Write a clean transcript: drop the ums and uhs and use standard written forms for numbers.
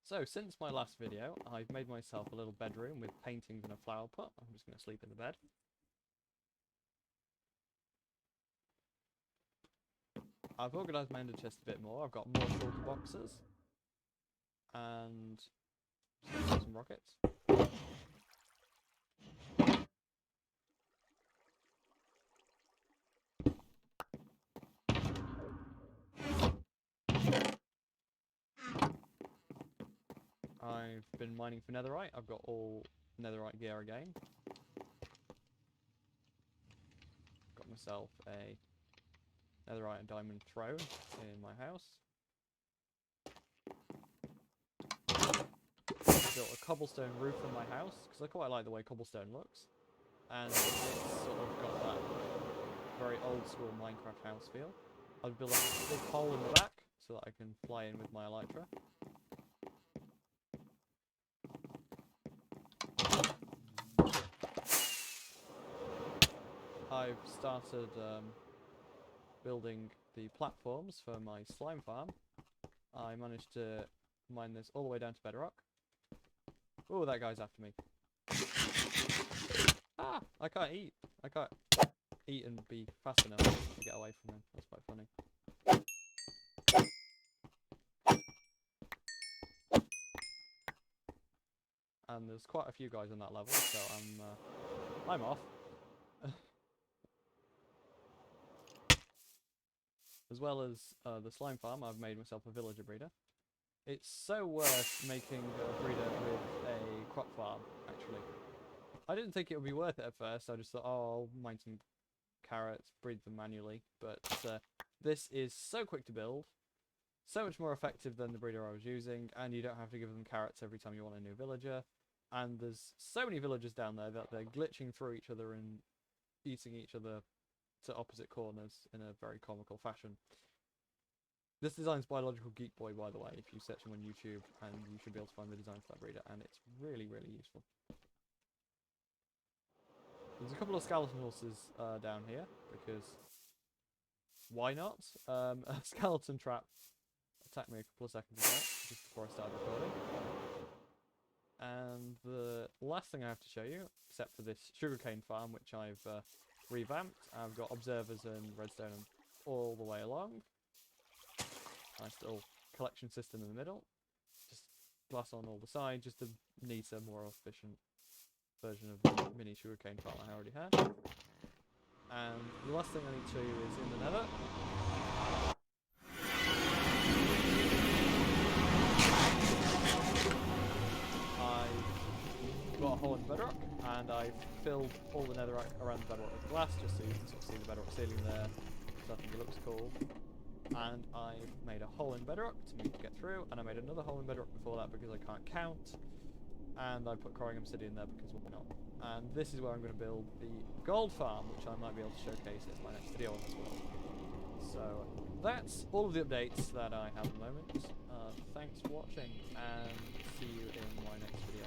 So, since my last video, I've made myself a little bedroom with paintings and a flower pot. I'm just going to sleep in the bed. I've organised my ender chest a bit more. I've got more shulker boxes. And some rockets. I've been mining for netherite. I've got all netherite gear again. Got myself a netherite and diamond throne in my house. Built a cobblestone roof in my house because I quite like the way cobblestone looks. And it's sort of got that very old school Minecraft house feel. I've built a big hole in the back so that I can fly in with my elytra. I've started building the platforms for my slime farm. I managed to mine this all the way down to bedrock. Oh, that guy's after me. Ah! I can't eat. I can't eat and be fast enough to get away from him. That's quite funny. And there's quite a few guys on that level, so I'm off. As well as the slime farm, I've made myself a villager breeder. It's so worth making a breeder with a crop farm, actually. I didn't think it would be worth it at first. I just thought, oh, I'll mine some carrots, breed them manually. But this is so quick to build, so much more effective than the breeder I was using, and you don't have to give them carrots every time you want a new villager. And there's so many villagers down there that they're glitching through each other and eating each other to opposite corners in a very comical fashion. This design's Biological Geek Boy, by the way, if you search him on YouTube, and you should be able to find the design for that breeder, and it's really, really useful. There's a couple of skeleton horses down here, because why not? A skeleton trap attacked me a couple of seconds ago, just before I started recording. And the last thing I have to show you, except for this sugarcane farm, which I've revamped, I've got observers and redstone all the way along. Nice little collection system in the middle. Just glass on all the sides, just a neater, more efficient version of the mini sugarcane farm I already had. And the last thing I need to show you is in the nether. I've got a hole in the bedrock, and I've filled all the netherrack around the bedrock with glass, just so you can sort of see the bedrock ceiling there. So I think it looks cool. And I've made a hole in bedrock to me to get through, and I made another hole in bedrock before that because I can't count, and I put Corring Obsidian there because why not. And this is where I'm going to build the gold farm, which I might be able to showcase in my next video on as well. So that's all of the updates that I have at the moment. Thanks for watching, and see you in my next video.